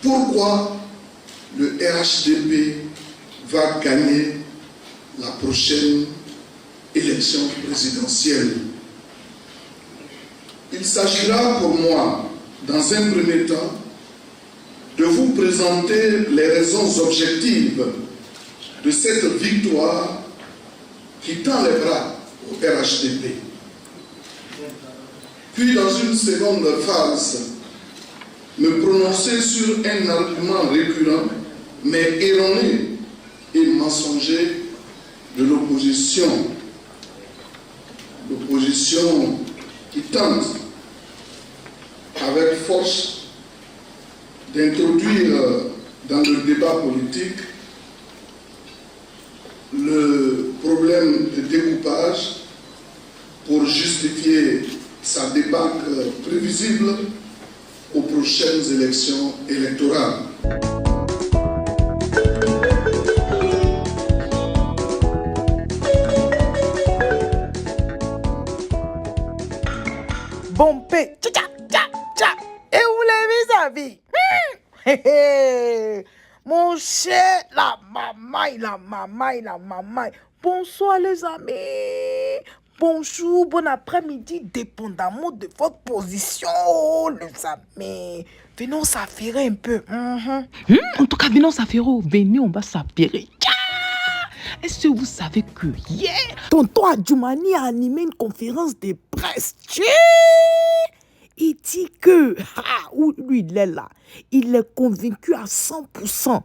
pourquoi le RHDP va gagner la prochaine élection présidentielle. Il s'agira pour moi, dans un premier temps, de vous présenter les raisons objectives de cette victoire qui tend les bras au RHDP. Puis, dans une seconde phase, me prononcer sur un argument récurrent, mais erroné et mensonger de l'opposition. L'opposition qui tente avec force d'introduire dans le débat politique le problème de découpage pour justifier sa débâcle prévisible aux prochaines élections électorales. Bon paix, tcha tcha tcha. Et vous les amis? Mon cher, la maman. Bonsoir les amis. Bonjour, bon après-midi, dépendamment de votre position, les amis. Venons s'affairer un peu. En tout cas, venons s'affairer. Venez, on va s'affairer. Est-ce que vous savez que hier, Tonton Adjoumani a animé une conférence de presse. Il dit que, lui il est là, il est convaincu à 100%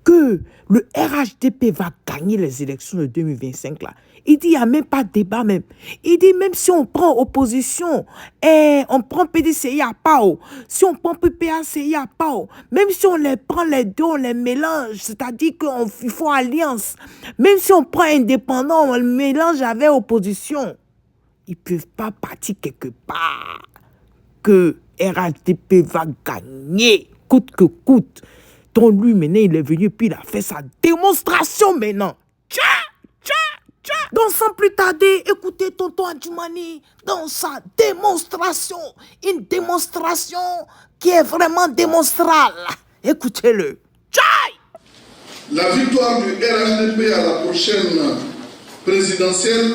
que le RHDP va gagner les élections de 2025 là. Il dit il n'y a même pas de débat même. Il dit même si on prend opposition, on prend PDC, il n'y a pas. Si on prend PPAC, il n'y a pas. Même si on les prend les deux, on les mélange, c'est-à-dire qu'il faut alliance. Même si on prend indépendant, on le mélange avec opposition. Ils ne peuvent pas partir quelque part que RHDP va gagner, coûte que coûte. Donc lui, maintenant, il est venu, puis il a fait sa démonstration maintenant. Donc sans plus tarder, écoutez tonton Adjoumani dans sa démonstration. Une démonstration qui est vraiment démonstrable. Écoutez-le. La victoire du RHDP à la prochaine présidentielle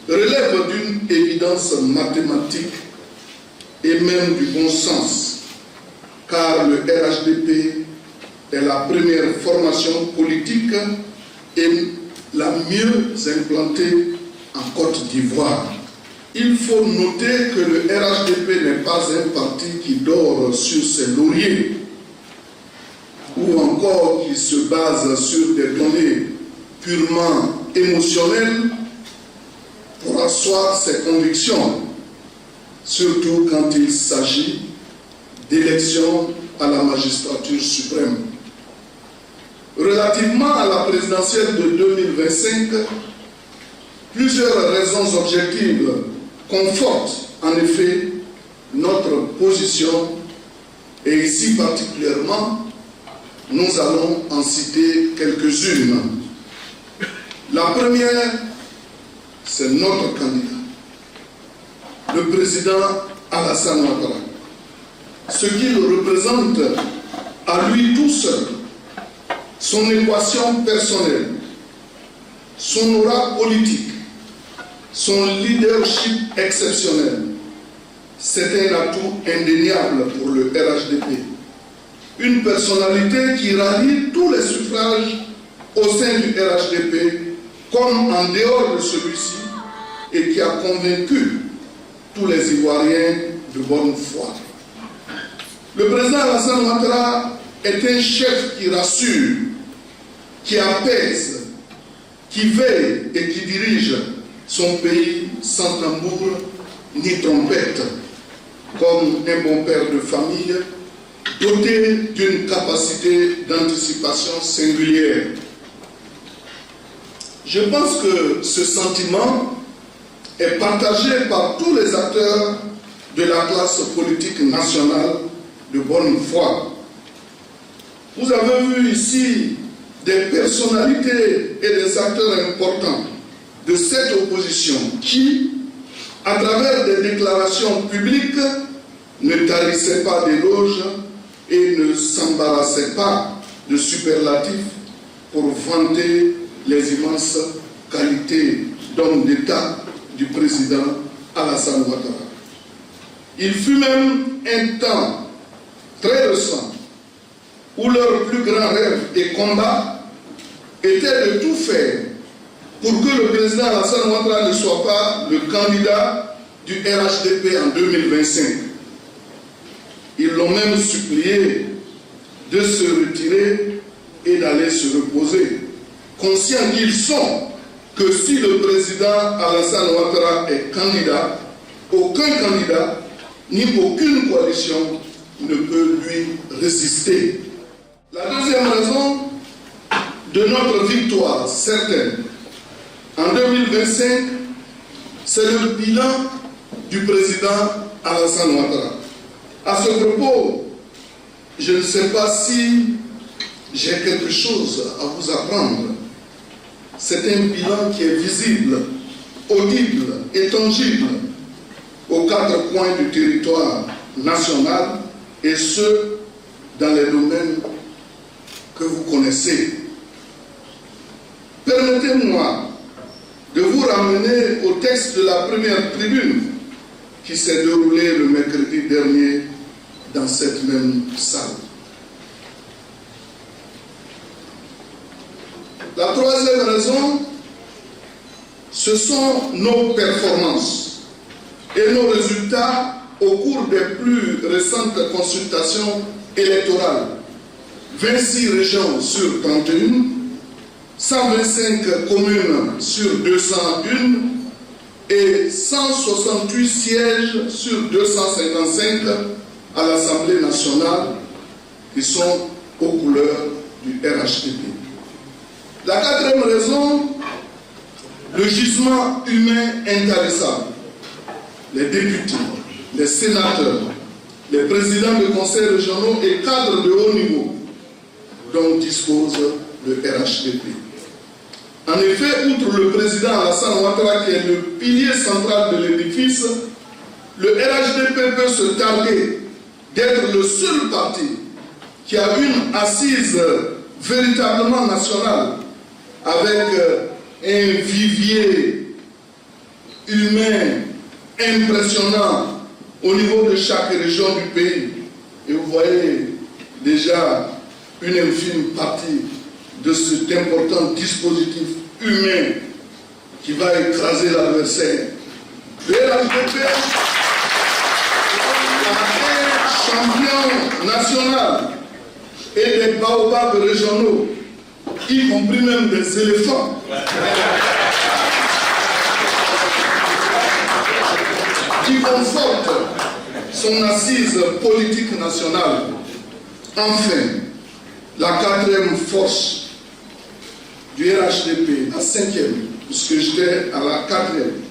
relève d'une évidence mathématique et même du bon sens, car le RHDP est la première formation politique et la mieux implantée en Côte d'Ivoire. Il faut noter que le RHDP n'est pas un parti qui dort sur ses lauriers ou encore qui se base sur des données purement émotionnelles pour asseoir ses convictions, surtout quand il s'agit d'élections à la magistrature suprême. Relativement à la présidentielle de 2025, plusieurs raisons objectives confortent en effet notre position et ici particulièrement, nous allons en citer quelques-unes. La première, c'est notre candidat, le président Alassane Ouattara. Ce qu'il représente à lui tout seul, son équation personnelle, son aura politique, son leadership exceptionnel, c'est un atout indéniable pour le RHDP. Une personnalité qui rallie tous les suffrages au sein du RHDP comme en dehors de celui-ci et qui a convaincu tous les Ivoiriens de bonne foi. Le président Alassane Ouattara est un chef qui rassure, qui apaise, qui veille et qui dirige son pays sans tambour ni trompette, comme un bon père de famille, doté d'une capacité d'anticipation singulière. Je pense que ce sentiment est partagé par tous les acteurs de la classe politique nationale de bonne foi. Vous avez vu ici des personnalités et des acteurs importants de cette opposition qui, à travers des déclarations publiques, ne tarissaient pas d'éloges et ne ne s'embarrassait pas de superlatifs pour vanter les immenses qualités d'homme d'État du président Alassane Ouattara. Il fut même un temps très récent où leur plus grand rêve et combat était de tout faire pour que le président Alassane Ouattara ne soit pas le candidat du RHDP en 2025. Ils l'ont même supplié de se retirer et d'aller se reposer, conscients qu'ils sont que si le président Alassane Ouattara est candidat, aucun candidat ni aucune coalition ne peut lui résister. La deuxième raison de notre victoire certaine en 2025, c'est le bilan du président Alassane Ouattara. À ce propos, je ne sais pas si j'ai quelque chose à vous apprendre. C'est un bilan qui est visible, audible et tangible aux 4 coins du territoire national, et ce, dans les domaines que vous connaissez. Permettez-moi de vous ramener au texte de la première tribune qui s'est déroulée le mercredi dernier dans cette même salle. La troisième raison, ce sont nos performances et nos résultats au cours des plus récentes consultations électorales. 26 régions sur 31, 125 communes sur 201 et 168 sièges sur 255 à l'Assemblée nationale qui sont aux couleurs du RHDP. La quatrième raison, le gisement humain intarissable. Les députés, les sénateurs, les présidents de conseils régionaux et cadres de haut niveau dont dispose le RHDP. En effet, outre le président Alassane Ouattara qui est le pilier central de l'édifice, le RHDP peut se targuer d'être le seul parti qui a une assise véritablement nationale avec un vivier humain impressionnant au niveau de chaque région du pays. Et vous voyez déjà une infime partie de cet important dispositif humain qui va écraser l'adversaire. Le RHDP est champion national et des baobabs régionaux, y compris même des éléphants. Qui conforte son assise politique nationale. Enfin, la quatrième force du RHDP, la cinquième, puisque j'étais à la quatrième,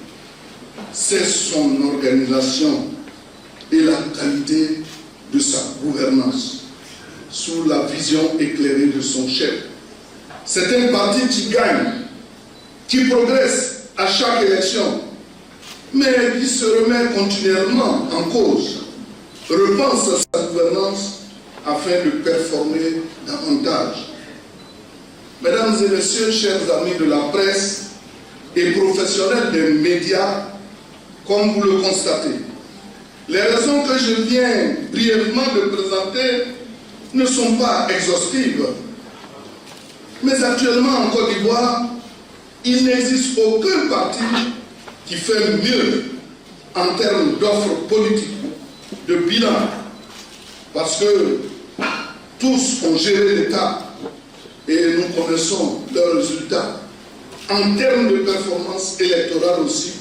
c'est son organisation et la qualité de sa gouvernance, sous la vision éclairée de son chef. C'est un parti qui gagne, qui progresse à chaque élection, mais qui se remet continuellement en cause, repense sa gouvernance afin de performer davantage. Mesdames et messieurs, chers amis de la presse et professionnels des médias, comme vous le constatez, les raisons que je viens brièvement de présenter ne sont pas exhaustives. Mais actuellement en Côte d'Ivoire, il n'existe aucun parti qui fait mieux en termes d'offres politiques, de bilan, parce que tous ont géré l'État et nous connaissons leurs résultats en termes de performance électorale aussi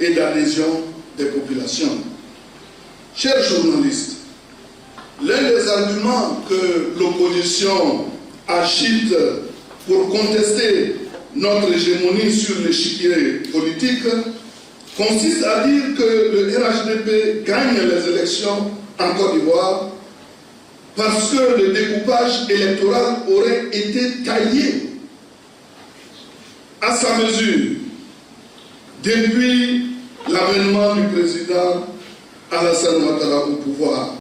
et d'adhésion des populations. Chers journalistes, l'un des arguments que l'opposition agite pour contester notre hégémonie sur l'échiquier politique consiste à dire que le RHDP gagne les élections en Côte d'Ivoire parce que le découpage électoral aurait été taillé à sa mesure depuis l'avènement du président Alassane Ouattara au pouvoir.